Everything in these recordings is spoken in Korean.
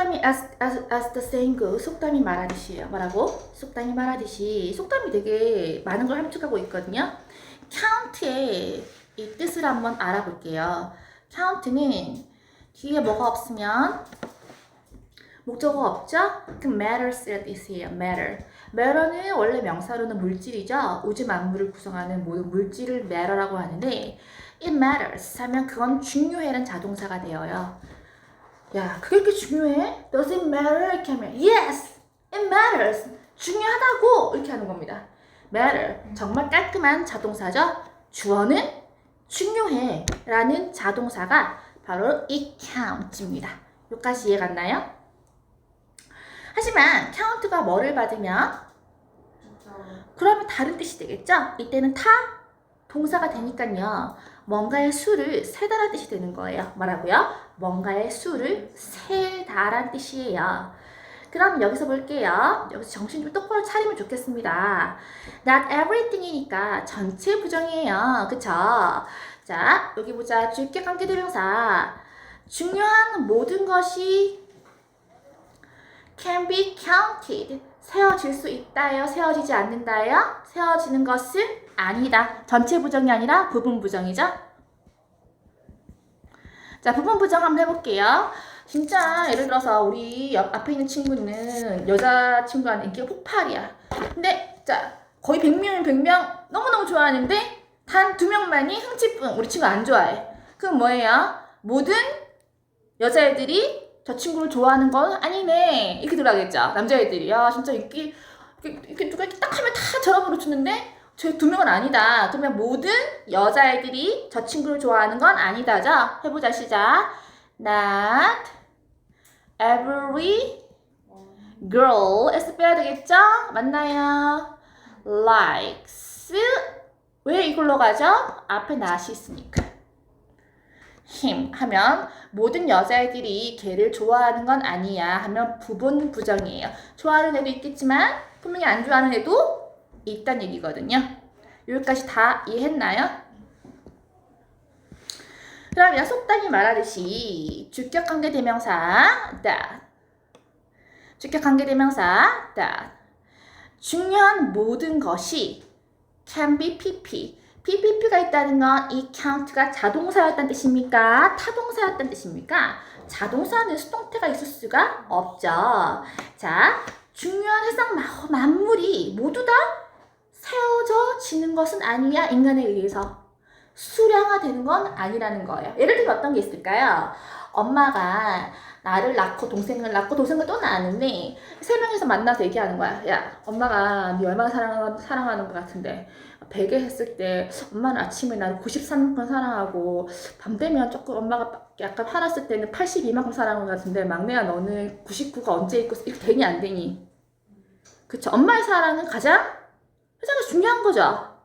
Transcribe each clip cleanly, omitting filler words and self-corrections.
속담이 as the saying goes, 속담이 말하듯이에요. 뭐라고? 속담이 말하듯이. 속담이 되게 많은 걸 함축하고 있거든요. count의 이 뜻을 한번 알아볼게요. count는 뒤에 뭐가 없으면 목적어가 없죠? 그럼 matters의 뜻이에요. matter. matter는 원래 명사로는 물질이죠. 우주 만물을 구성하는 모든 물질을 matter라고 하는데 it matters 하면 그건 중요해라는 자동사가 되어요. 야, 그게 이렇게 중요해? Does it matter? 이렇게 하면 yes, it matters. 중요하다고 이렇게 하는 겁니다. matter, 정말 깔끔한 자동사죠. 주어는 중요해 라는 자동사가 바로 it count입니다. 여기까지 이해 갔나요? 하지만 count가 뭐를 받으면 그러면 다른 뜻이 되겠죠? 이때는 타 동사가 되니까요. 뭔가의 수를 세다란 뜻이 되는 거예요. 뭐라고요? 뭔가의 수를 세다란 뜻이에요. 그럼 여기서 볼게요. 여기서 정신 좀 똑바로 차리면 좋겠습니다. Not everything이니까 전체 부정이에요. 그쵸? 자, 여기 보자. 주격 관계대명사. 중요한 모든 것이 can be counted. 세어질 수 있다예요? 세어지지 않는다예요? 세어지는 것은 아니다. 전체 부정이 아니라 부분 부정이죠? 자, 부분 부정 한번 해볼게요. 진짜 예를 들어서 우리 앞에 있는 친구는 여자친구한테 인기가 폭발이야. 근데 자, 거의 100명이면 100명 너무너무 좋아하는데 단 2명만이 흥치풍 우리 친구 안 좋아해. 그럼 뭐예요? 모든 여자애들이 저 친구를 좋아하는 건 아니네. 이렇게 들어가겠죠. 남자애들이. 야, 진짜 이렇게 누가 이렇게 딱 하면 다 저러고 주는데 저 2명은 아니다. 그러면 모든 여자애들이 저 친구를 좋아하는 건 아니다죠. 해보자, 시작. Not every girl. S 빼야 되겠죠? 맞나요? Likes. 왜 이걸로 가죠? 앞에 not이 있으니까. him 하면 모든 여자애들이 걔를 좋아하는 건 아니야 하면 부분 부정이에요. 좋아하는 애도 있겠지만 분명히 안 좋아하는 애도 있단 얘기거든요. 여기까지 다 이해했나요? 그러면 속담이 말하듯이 주격관계대명사 that 주격관계대명사 that 중요한 모든 것이 can be pp PPP가 있다는 건 이 count가 자동사였다는 뜻입니까? 타동사였다는 뜻입니까? 자동사는 수동태가 있을 수가 없죠. 자, 중요한 해상 만물이 모두 다 세워져지는 것은 아니야. 인간에 의해서. 수량화되는 건 아니라는 거예요. 예를 들면 어떤 게 있을까요? 엄마가 나를 낳고 동생을 낳고 동생을 또 낳았는데 3명이서 만나서 얘기하는 거야. 야, 엄마가 네 얼마나 사랑하는 것 같은데 베개 했을 때 엄마는 아침에 나를 93만큼 사랑하고 밤 되면 조금 엄마가 약간 화났을 때는 82만큼 사랑하는 것 같은데 막내야 너는 99가 언제 있고 이렇게 되니 안 되니? 그쵸? 엄마의 사랑은 가장 중요한 거죠.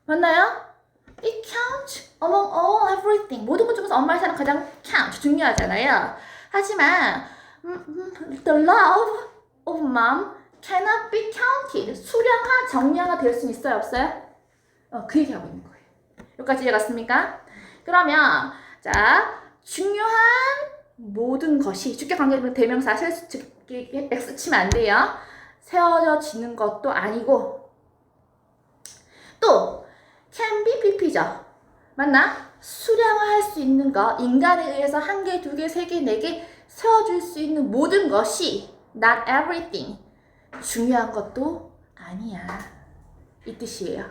맞나요? It counts among all everything. 모든 것 중에서 엄마의 사랑 가장 count 중요하잖아요. 하지만 the love of mom cannot be counted. 수량화, 정량화 될 수 있어요, 없어요? 그 얘기하고 있는 거예요. 여기까지 이해갔습니까? 그러면 자, 중요한 모든 것이 주격관계되면 대명사 X 치면 안 돼요. 세워져지는 것도 아니고 또 can be pp죠. 맞나? 수량화할 수 있는 것, 인간에 의해서 1개, 2개, 3개, 4개 세워줄 수 있는 모든 것이 not everything. 중요한 것도 아니야. 이 뜻이에요.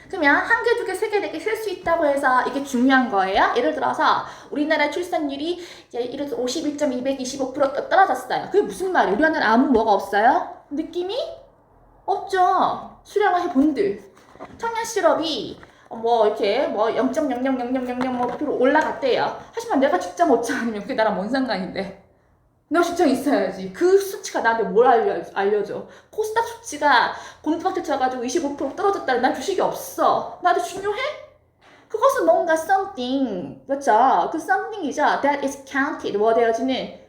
그러면 1개, 2개, 3개, 4개 셀 수 있다고 해서 이게 중요한 거예요. 예를 들어서 우리나라 출산율이 이제 예를 들어서 51.225% 떨어졌어요. 그게 무슨 말이에요? 우리나라는 아무 뭐가 없어요? 느낌이 없죠. 수량화해 본들. 청양 시럽이 뭐 이렇게 뭐 0.000000 뭐 프로 올라갔대요. 하지만 내가 직장 5차 아니면 그게 나랑 뭔 상관인데? 내가 직장 있어야지. 그 수치가 나한테 뭘 알려줘? 코스닥 수치가 곤두박질 쳐가지고 25% 떨어졌다는 난 주식이 없어. 나한테 중요해? 그것은 뭔가 something, 그렇죠? 그 something이죠. That is counted, 뭐 되어지는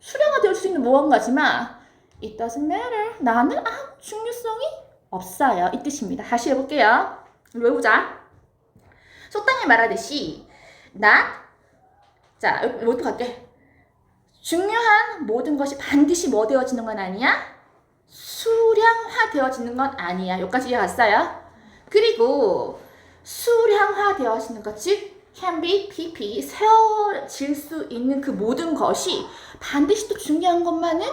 수량화되어질 수 있는 무언가지만 it doesn't matter. 나는 아무 중요성이 없어요. 이 뜻입니다. 다시 해볼게요. 외우자. 속담이 말하듯이 not 자, 여기부터 갈게. 중요한 모든 것이 반드시 뭐 되어지는 건 아니야? 수량화 되어지는 건 아니야. 여기까지 이해갔어요? 그리고 수량화 되어지는 것, 즉 can be pp, 세워질 수 있는 그 모든 것이 반드시 또 중요한 것만은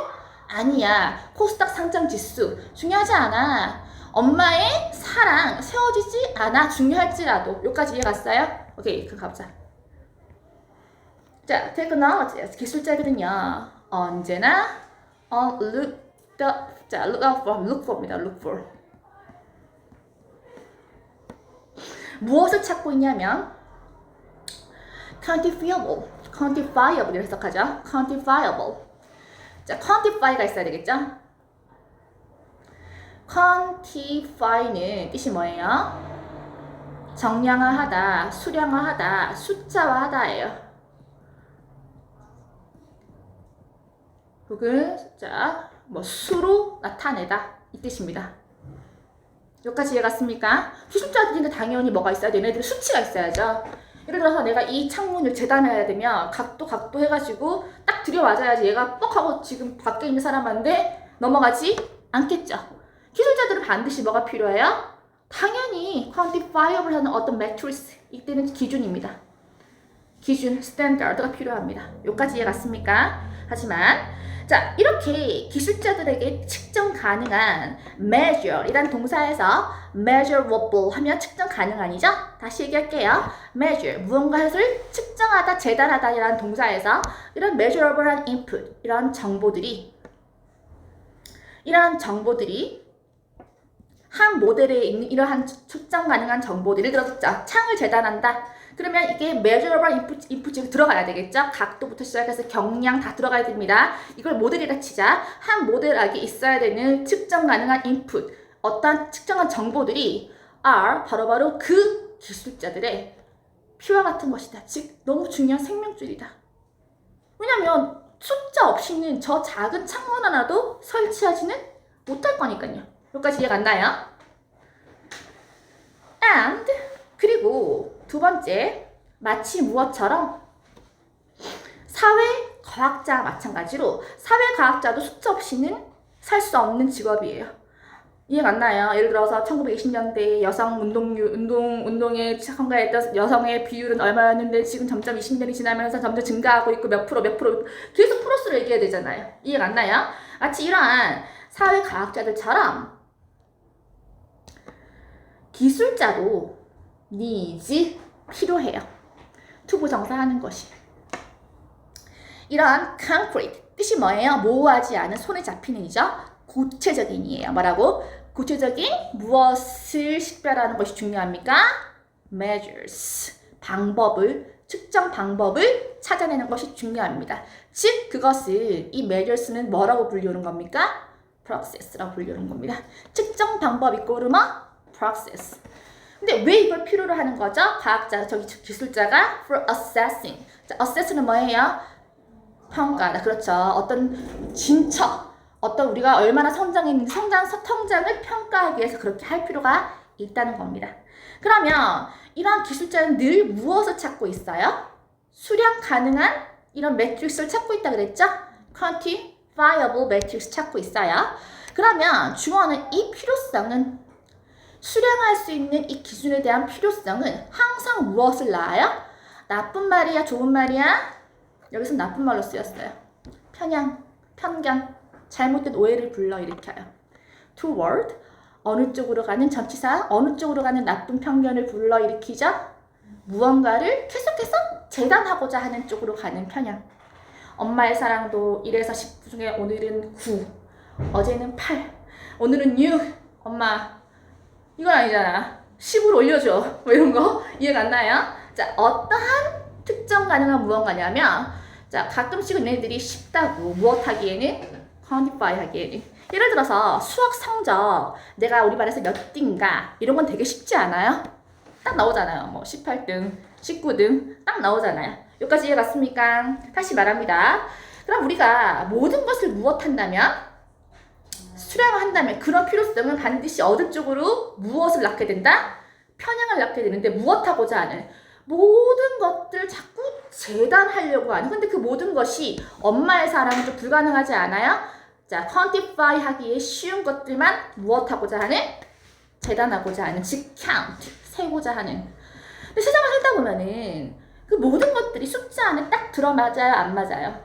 아니야. 코스닥 상장 지수 중요하지 않아. 엄마의 사랑 세워지지 않아. 중요할지라도. 여기까지 이해갔어요? 오케이, 그럼 가보자. 자, technology 기술자들은요 언제나 look for입니다. look for. 무엇을 찾고 있냐면 quantifiable 이렇게 해석하죠. quantifiable. 자, quantify가 있어야 되겠죠? quantify는 뜻이 뭐예요? 정량화하다, 수량화하다, 숫자화하다예요. 혹은 자, 뭐 수로 나타내다 이 뜻입니다. 여기까지 이해갔습니까? 기술자들인데 당연히 뭐가 있어야 돼? 얘네들 수치가 있어야죠. 예를 들어서 내가 이 창문을 재단해야 되면 각도 해가지고 딱 들여맞아야지 얘가 뻑 하고 지금 밖에 있는 사람한테 넘어가지 않겠죠. 기술자들은 반드시 뭐가 필요해요? 당연히 quantifiable 하는 어떤 매트리스, 이때는 기준입니다. 기준, 스탠다드가 필요합니다. 여기까지 이해갔습니까? 하지만 자, 이렇게 기술자들에게 측정 가능한 measure 이란 동사에서 measurable 하면 측정 가능한이죠? 다시 얘기할게요. measure, 무언가를 측정하다, 재단하다 이란 동사에서 이런 measurable한 input, 이런 정보들이 한 모델에 있는 이러한 측정 가능한 정보들을 들어서 창을 재단한다. 그러면 이게 measurable input이 들어가야 되겠죠? 각도부터 시작해서 경량 다 들어가야 됩니다. 이걸 모델이라 치자. 한 모델하게 있어야 되는 측정 가능한 input, 어떤 측정한 정보들이 are 바로 그 기술자들의 피와 같은 것이다. 즉 너무 중요한 생명줄이다. 왜냐면 숫자 없이는 저 작은 창문 하나도 설치하지는 못할 거니까요. 여기까지 이해가 안 나요? and 그리고 두 번째, 마치 무엇처럼 사회과학자와 마찬가지로 사회과학자도 숫자 없이는 살 수 없는 직업이에요. 이해가 안 나요? 예를 들어서 1920년대 여성 운동에 참가했던 여성의 비율은 얼마였는데 지금 점점 20년이 지나면서 점점 증가하고 있고 몇 프로 계속 프로스로 얘기해야 되잖아요. 이해가 안 나요? 마치 이러한 사회과학자들처럼 기술자도 needs 필요해요. 투부정사하는 것이. 이런 concrete 뜻이 뭐예요? 모호하지 않은 손에 잡히는 이죠. 구체적인이에요. 뭐라고? 구체적인 무엇을 식별하는 것이 중요합니까? measures 측정 방법을 찾아내는 것이 중요합니다. 즉 그것을 이 measures는 뭐라고 불리우는 겁니까? process라고 불리우는 겁니다. 측정 방법 이꼬르 뭐? process. 근데 왜 이걸 필요로 하는 거죠? 과학자, 기술자가 for assessing. 자, assess는 뭐예요? 평가다. 그렇죠. 어떤 진척, 어떤 우리가 얼마나 성장했는지 성장을 평가하기 위해서 그렇게 할 필요가 있다는 겁니다. 그러면 이러한 기술자는 늘 무엇을 찾고 있어요? 수량 가능한 이런 매트릭스를 찾고 있다 그랬죠? quantifiable 매트릭스 찾고 있어요. 그러면 중요한 이 필요성은 수량할 수 있는 이 기준에 대한 필요성은 항상 무엇을 낳아요? 나쁜 말이야? 좋은 말이야? 여기서 나쁜 말로 쓰였어요. 편견, 잘못된 오해를 불러일으켜요. toward, 어느 쪽으로 가는 전치사, 어느 쪽으로 가는 나쁜 편견을 불러일으키죠? 무언가를 계속해서 재단하고자 하는 쪽으로 가는 편향. 엄마의 사랑도 1에서 10 중에 오늘은 9, 어제는 8, 오늘은 6. 엄마 이건 아니잖아. 10으로 올려줘. 뭐 이런 거 이해가 안 나요? 자, 어떠한 특정 가능한 무언가냐면 자, 가끔씩은 얘네들이 쉽다고 무엇 하기에는 quantify 하기에는 예를 들어서 수학 성적 내가 우리 반에서 몇 등가 이런 건 되게 쉽지 않아요? 딱 나오잖아요. 뭐 18등, 19등 딱 나오잖아요. 여기까지 이해갔습니까? 다시 말합니다. 그럼 우리가 모든 것을 무엇 한다면? 수량을 한다면 그런 필요성은 반드시 어느 쪽으로 무엇을 낳게 된다? 편향을 낳게 되는데 무엇하고자 하는 모든 것들 자꾸 재단하려고 하는. 근데 그 모든 것이 엄마의 사랑은 좀 불가능하지 않아요? 자, quantify 하기에 쉬운 것들만 무엇하고자 하는? 재단하고자 하는. 즉, count. 세고자 하는. 근데 세상을 살다 보면은 그 모든 것들이 숫자 안에 딱 들어맞아요? 안 맞아요?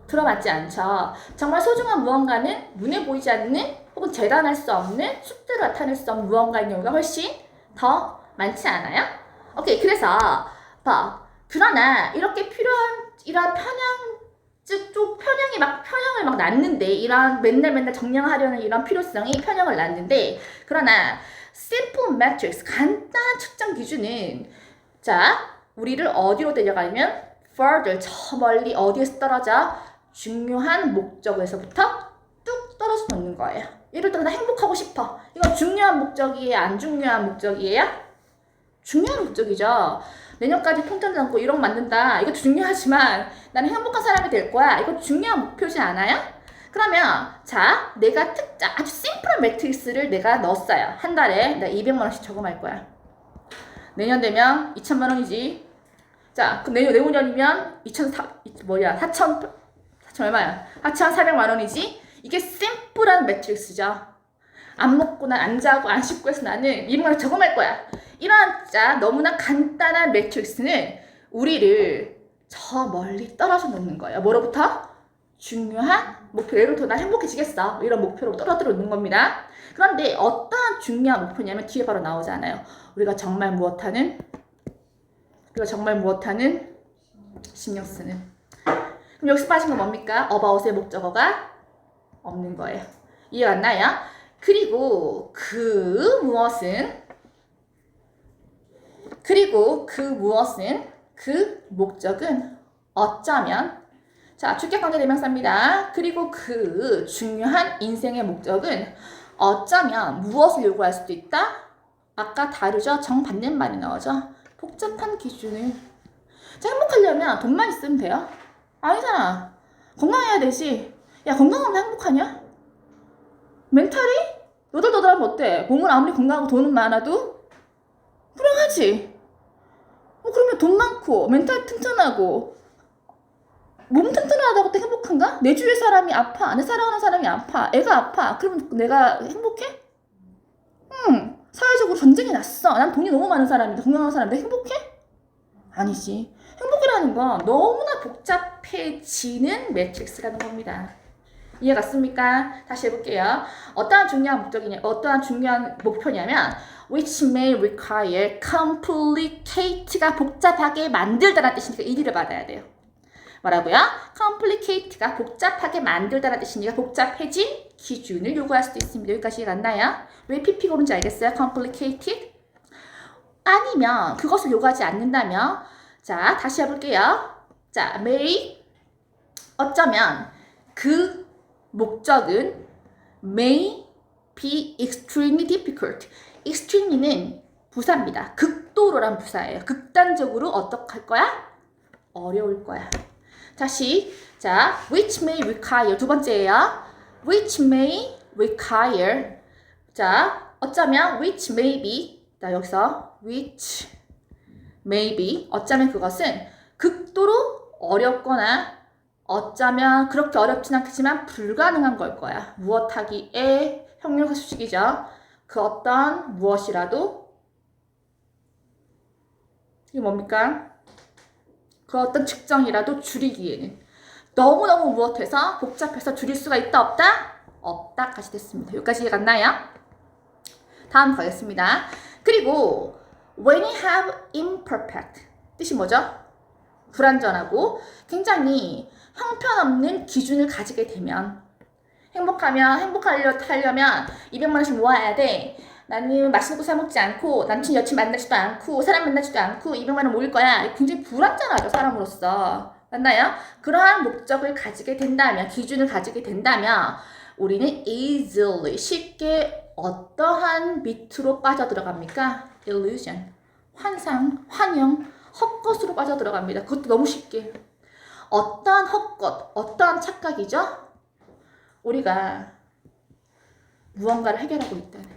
들어맞지 않죠. 정말 소중한 무언가는 눈에 보이지 않는 혹은 재단할 수 없는 숫자로 나타낼 수 없는 무언가인 경우가 훨씬 더 많지 않아요? 오케이, 그래서 봐. 그러나 이렇게 필요한 이런 편향을 막 낳는데 이런 맨날 정량하려는 이런 필요성이 편향을 낳는데 그러나 simple metrics 간단한 측정 기준은 자 우리를 어디로 데려가냐면 further 저 멀리 어디에서 떨어져 중요한 목적에서부터 뚝 떨어져 놓는 거예요. 예를 들어 나 행복하고 싶어. 이건 중요한 목적이에요? 안 중요한 목적이에요? 중요한 목적이죠. 내년까지 통장 잔고 1억 만든다. 이거 중요하지만 나는 행복한 사람이 될 거야. 이거 중요한 목표지 않아요? 그러면 자 내가 아주 심플한 매트릭스를 내가 넣었어요. 한 달에 내가 200만 원씩 저금할 거야. 내년 되면 2천만 원이지. 자, 그럼 내후년이면 4천 얼마야? 4,400만 원이지? 이게 심플한 매트릭스죠. 안 먹고 난 안 자고 안 씻고 해서 나는 200만 원 저금할 거야. 이러한 자 너무나 간단한 매트릭스는 우리를 저 멀리 떨어져 놓는 거예요. 뭐로부터? 중요한 목표. 예를 들어 난 행복해지겠어. 이런 목표로 떨어져 놓는 겁니다. 그런데 어떠한 중요한 목표냐면 뒤에 바로 나오잖아요. 우리가 정말 무엇하는 신경 쓰는. 그럼 여기서 빠진 건 뭡니까? about의 목적어가 없는 거예요. 이해가 안 나요? 그리고 그 목적은 어쩌면 자 주격관계 대명사입니다. 그리고 그 중요한 인생의 목적은 어쩌면 무엇을 요구할 수도 있다? 아까 다르죠? 정반대말이 나오죠? 복잡한 기준을 자 행복하려면 돈만 있으면 돼요? 아니잖아. 건강해야 되지. 야 건강하면 행복하냐? 멘탈이 너덜너덜하면 어때? 몸은 아무리 건강하고 돈은 많아도 불행하지. 그러면 돈 많고 멘탈 튼튼하고 몸 튼튼하다고 또 행복한가? 내 주위의 사람이 아파. 내 사랑하는 사람이 아파. 애가 아파. 그러면 내가 행복해? 사회적으로 전쟁이 났어. 난 돈이 너무 많은 사람인데 건강한 사람인데 행복해? 아니지. 행복이라는 건 너무나 복잡해지는 매트릭스라는 겁니다. 이해 갔습니까? 다시 해볼게요. 어떠한 중요한 목표냐면 which may require complicate가 복잡하게 만들다라는 뜻이니까 이리를 받아야 돼요. 뭐라고요? complicate가 복잡하게 만들다라는 뜻이니까 복잡해진 기준을 요구할 수도 있습니다. 여기까지 이해가 안 나요? 왜 PP가 오는지 알겠어요? complicated? 아니면 그것을 요구하지 않는다면 자 다시 해볼게요. 자 may 어쩌면 그 목적은 may be extremely difficult. extreme는 부사입니다. 극도로란 부사예요. 극단적으로 어떡할 거야? 어려울 거야. 다시 자 which may require 두 번째예요. which may require 자 어쩌면 which may be 자 여기서 which may be 어쩌면 그것은 극도로 어렵거나 어쩌면 그렇게 어렵진 않겠지만 불가능한 걸 거야. 무엇하기에 형용사 수식이죠. 그 어떤 무엇이라도 이게 뭡니까? 그 어떤 측정이라도 줄이기에는 너무너무 무엇해서 복잡해서 줄일 수가 있다 없다? 없다 까지 됐습니다. 여기까지 이해가 갔나요? 다음 가겠습니다. 그리고 when you have imperfect 뜻이 뭐죠? 불완전하고 굉장히 형편없는 기준을 가지게 되면 하려면 200만 원씩 모아야 돼. 나는 맛있는 거 사 먹지 않고 남친 여친 만나지도 않고 사람 만나지도 않고 200만 원 모을 거야. 굉장히 불완전하죠 사람으로서. 맞나요? 그러한 목적을 가지게 된다면 기준을 가지게 된다면 우리는 easily 쉽게 어떠한 밑으로 빠져들어갑니까? illusion 환상, 환영, 헛것으로 빠져들어갑니다. 그것도 너무 쉽게. 어떠한 헛것, 어떠한 착각이죠? 우리가 무언가를 해결하고 있다는.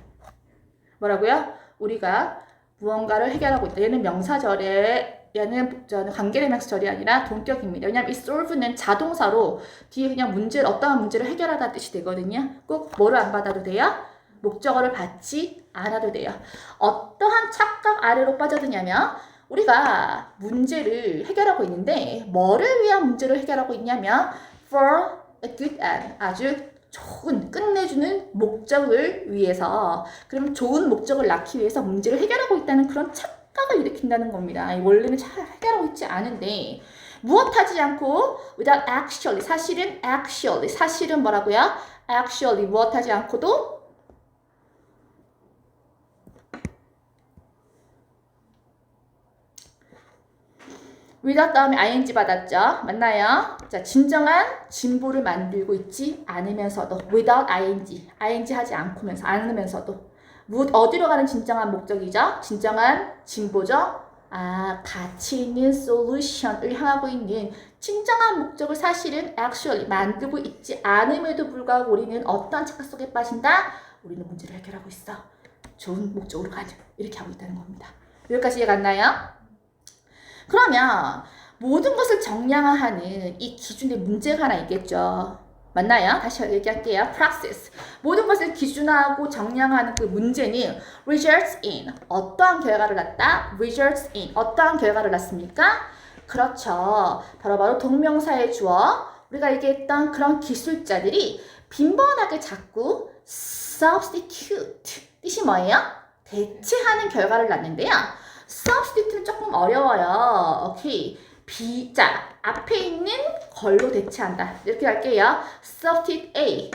뭐라고요? 우리가 무언가를 해결하고 있다. 얘는 명사절에 얘는 관계대명사절이 아니라 동격입니다. 왜냐면 이 solve는 자동사로 뒤에 그냥 문제를 어떠한 문제를 해결하다 뜻이 되거든요. 꼭 뭐를 안 받아도 돼요? 목적어를 받지 않아도 돼요. 어떠한 착각 아래로 빠져드냐면 우리가 문제를 해결하고 있는데 뭐를 위한 문제를 해결하고 있냐면 for a good end, 아주 좋은 끝내주는 목적을 위해서, 그럼 좋은 목적을 낳기 위해서 문제를 해결하고 있다는 그런 착각을 일으킨다는 겁니다. 원래는 잘 해결하고 있지 않은데 무엇하지 않고 without actually, 사실은 뭐라고요? actually 무엇하지 않고도 without 다음에 ing 받았죠? 맞나요? 자, 진정한 진보를 만들고 있지 않으면서도 without ing 하지 않으면서도 어디로 가는 진정한 목적이죠? 진정한 진보죠? 가치 있는 솔루션을 향하고 있는 진정한 목적을 사실은 actually 만들고 있지 않음에도 불구하고 우리는 어떤 착각 속에 빠진다? 우리는 문제를 해결하고 있어. 좋은 목적으로 가는, 이렇게 하고 있다는 겁니다. 여기까지 이해 갔나요? 그러면 모든 것을 정량화하는 이 기준에 문제가 하나 있겠죠. 맞나요? 다시 얘기할게요. Praxis. 모든 것을 기준화하고 정량화하는 그 문제는 results in. 어떠한 결과를 낳다? results in. 어떠한 결과를 낳습니까? 그렇죠. 바로 동명사의 주어. 우리가 얘기했던 그런 기술자들이 빈번하게 자꾸 substitute. 뜻이 뭐예요? 대체하는 결과를 낳는데요. substitute는 조금 어려워요. 오케이. 자, 앞에 있는 걸로 대체한다. 이렇게 할게요. substitute A.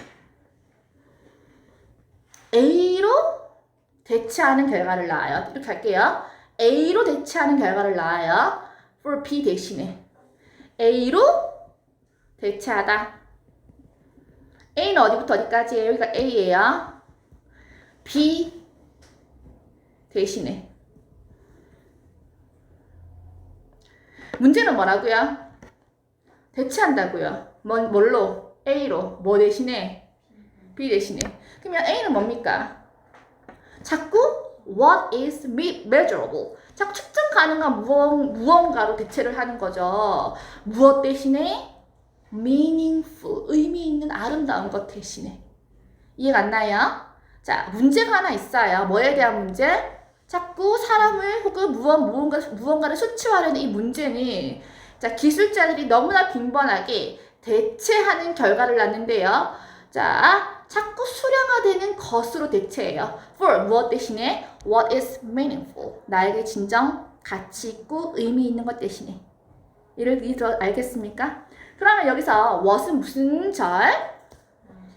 A로 대체하는 결과를 낳아요. 이렇게 할게요. A로 대체하는 결과를 낳아요. for B 대신에. A로 대체하다. A는 어디부터 어디까지예요? 여기가 A예요. B 대신에. 문제는 뭐라고요? 대체한다고요. 뭘로? A로. 뭐 대신에? B 대신에. 그러면 A는 뭡니까? 자꾸 what is measurable. 자꾸 측정 가능한 무언가로 대체를 하는 거죠. 무엇 대신에? meaningful. 의미 있는 아름다운 것 대신에. 이해가 안 나요? 자, 문제가 하나 있어요. 뭐에 대한 문제? 자꾸 사람을 혹은 무언가를 수치화하려는 이 문제는, 자, 기술자들이 너무나 빈번하게 대체하는 결과를 낳는데요. 자, 자꾸 수량화되는 것으로 대체해요. for 무엇 대신에 what is meaningful. 나에게 진정 가치 있고 의미 있는 것 대신에. 이를 알겠습니까? 그러면 여기서 what은 무슨 절?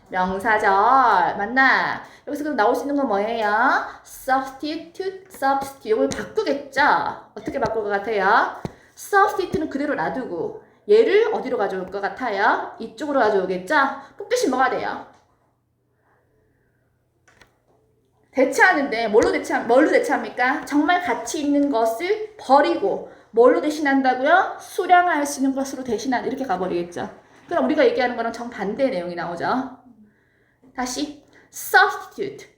명사절. 맞나? 여기서 그럼 나올 수 있는 건 뭐예요? substitute. 이걸 바꾸겠죠? 어떻게 바꿀 것 같아요? substitute는 그대로 놔두고 얘를 어디로 가져올 것 같아요? 이쪽으로 가져오겠죠? 꼭 대신 뭐가 돼요? 대체하는데 뭘로 대체합니까? 정말 가치 있는 것을 버리고 뭘로 대신한다고요? 수량할 수 있는 것으로 대신한, 이렇게 가버리겠죠? 그럼 우리가 얘기하는 거랑 정반대 내용이 나오죠? 다시 substitute.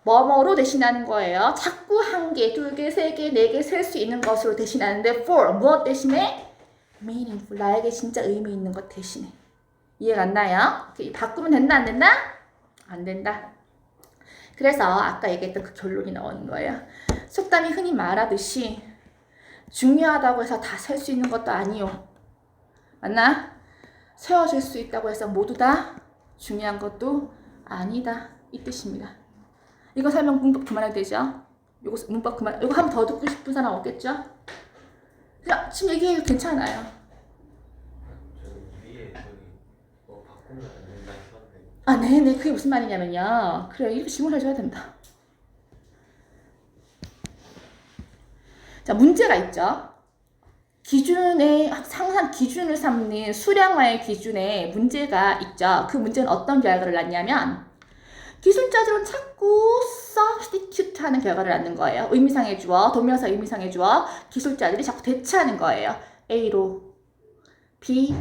뭐뭐로 대신하는 거예요. 자꾸 한 개, 두 개, 세 개, 네 개 셀 수 있는 것으로 대신하는데 for 무엇 대신에? meaningful. 나에게 진짜 의미 있는 것 대신에. 이해가 안 나요? 바꾸면 된다 안 된다? 안 된다. 그래서 아까 얘기했던 그 결론이 나오는 거예요. 속담이 흔히 말하듯이 중요하다고 해서 다 셀 수 있는 것도 아니요. 맞나? 세워질 수 있다고 해서 모두 다 중요한 것도 아니다. 이 뜻입니다. 이거 설명 문법 그만해도 되죠? 이거 문법 그만. 이거 한 번 더 듣고 싶은 사람 없겠죠? 그냥 지금 얘기해도 괜찮아요. 위에 바꾸면 안 된다 했었는데. 네네. 그게 무슨 말이냐면요. 그래, 이렇게 질문해줘야 된다. 자, 문제가 있죠. 기준에 항상 기준을 삼는 수량화의 기준에 문제가 있죠. 그 문제는 어떤 결과를 낳냐면 기술자들은 자꾸 substitute 하는 결과를 낳는 거예요. 의미상의 주어, 동명사 의미상의 주어, 기술자들이 자꾸 대체하는 거예요. A로 B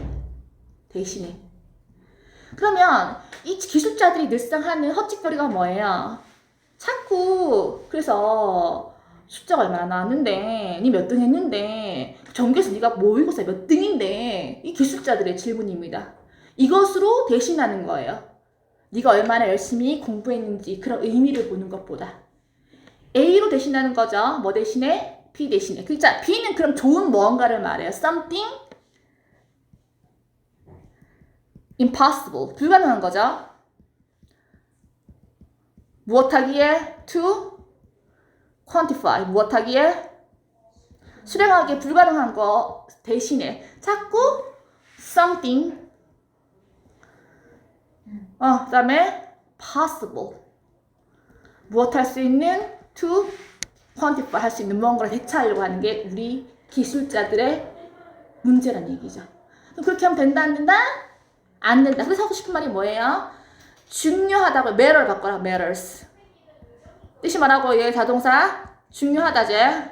대신에. 그러면 이 기술자들이 늘상 하는 헛짓거리가 뭐예요? 자꾸 그래서 숫자가 얼마나 나왔는데, 니 몇 등 했는데, 전교에서 네가 모의고사 몇 등인데, 이 기술자들의 질문입니다. 이것으로 대신하는 거예요. 네가 얼마나 열심히 공부했는지 그런 의미를 보는 것보다. A로 대신하는 거죠. 뭐 대신에? B 대신에. 자, B는 그럼 좋은 무언가를 말해요. Something impossible. 불가능한 거죠. 무엇하기에? To quantify. 무엇하기에? 수량하기에 불가능한 거 대신에 자꾸 something 그 다음에 possible. 무엇할 수 있는? To quantify. 할 수 있는 무언가를 대체하려고 하는 게 우리 기술자들의 문제란 얘기죠. 그럼 그렇게 하면 된다 안 된다? 안 된다. 그래서 하고 싶은 말이 뭐예요? 중요하다고 matter를 바꿔라. matters. 뜻이 뭐라고? 얘 자동사 중요하다제.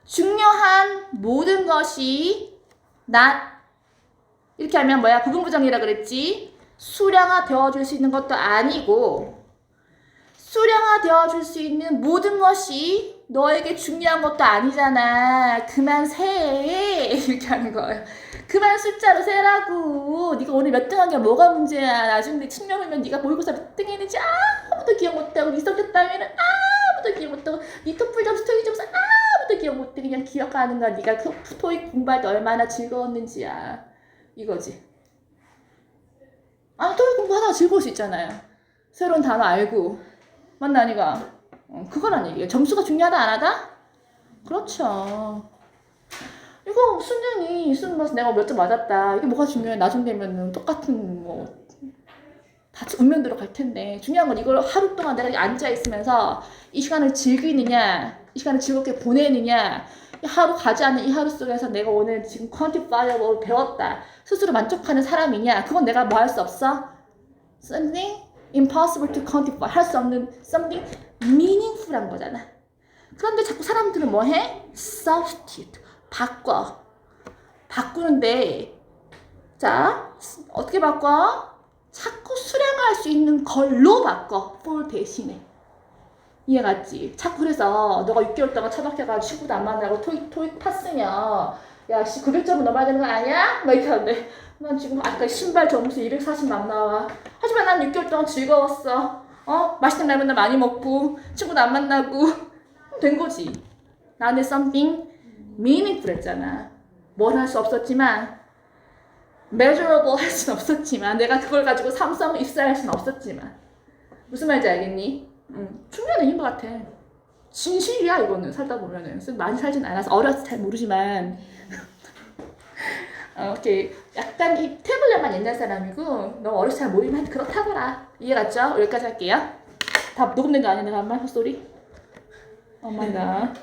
중요한 모든 것이 not 이렇게 하면 뭐야? 부분부정이라 그랬지. 수량화 되어줄 수 있는 것도 아니고 수량화 되어줄 수 있는 모든 것이 너에게 중요한 것도 아니잖아. 그만 세. 이렇게 하는 거예요. 그만 숫자로 세라고. 네가 오늘 몇 등 한 게 뭐가 문제야. 나중에 10년 후면 네가 모의고사 몇 등 했는지 아무도 기억 못하고 네 성적 따위는 아무도 기억 못하고 네 토플 점수 토익 점수 아무도 기억 못해. 그냥 기억하는 거야. 네가 그 토익 공부할 때 얼마나 즐거웠는지야. 이거지. 토익 공부하다가 즐거울 수 있잖아요. 새로운 단어 알고. 맞나 아니가? 그거란 얘기예요. 점수가 중요하다 안 하다? 그렇죠. 이거 수능이 수능 봐서 내가 몇 점 맞았다. 이게 뭐가 중요해? 나중 되면은 똑같은 다 운명대로 갈 텐데 중요한 건 이걸 하루 동안 내가 앉아 있으면서 이 시간을 즐기느냐, 이 시간을 즐겁게 보내느냐, 이 하루 가지 않는 이 하루 속에서 내가 오늘 지금 quantifiable 배웠다 스스로 만족하는 사람이냐? 그건 내가 뭐 할 수 없어? Something impossible to quantify. 할 수 없는 something meaningful한 거잖아. 그런데 자꾸 사람들은 뭐 해? substitute. 바꿔. 바꾸는데 자 어떻게 바꿔? 자꾸 수량할 수 있는 걸로 바꿔. for 대신에. 이해갔지? 자꾸 그래서 너가 6개월 동안 처박혀가지고 친구도 안 만나고 토익 팠으면 야 900점은 넘어야 되는 거 아니야? 막 이렇게 하는데 난 지금 아까 신발 점수 240 막 나와. 하지만 난 6개월 동안 즐거웠어. 맛있는 날 맨날 많이 먹고 친구도 안 만나고 된 거지. 나는 something meaningful 했잖아. 뭘 할 수 없었지만 measurable 할 수는 없었지만 내가 그걸 가지고 삼성 입사할 수는 없었지만 무슨 말인지 알겠니? 중요한 얘기인 것 같아. 진실이야 이거는 살다 보면은. 많이 살진 않아서 어려서 잘 모르지만 오케이. 약간 이 태블릿만 옛날 사람이고 너 어려서 잘 모르면 그렇다더라. 이해갔죠? 여기까지 할게요. 다 녹음된 거 아니야 내가 한 말? 헛소리? 마이 갓.